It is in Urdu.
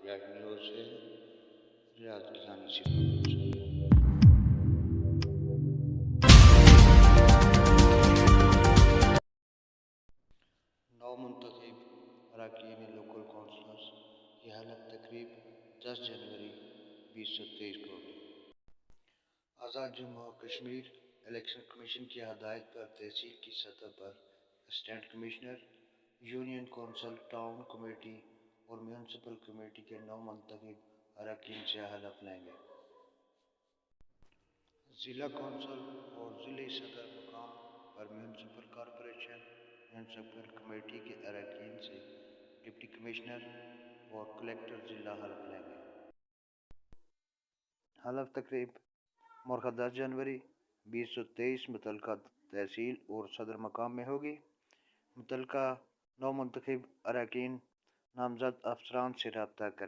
ریاض نیوز سے ریاض کسانی سے نو منتخب اراکین لوکل کونسلرز کی حلف تقریب 10 جنوری 2023 کو ہوگی۔ آزاد جموں و کشمیر الیکشن کمیشن کی ہدایت پر تحصیل کی سطح پر assistant commissioner, union council, town committee اور میونسپل کمیٹی کے 9 منتخب اراکین سے حلف لیں گے۔ ضلع کونسل اور ضلعی صدر مقام پر میونسپل کارپوریشن میونسپل کمیٹی کے اراکین سے ڈپٹی کمشنر اور کلکٹر ضلع حلف لیں گے۔ حلف تقریب مورخہ 10 جنوری 2023 متعلقہ تحصیل اور صدر مقام میں ہوگی۔ متعلقہ 9 منتخب اراکین نامزد افسران سے رابطہ کریں۔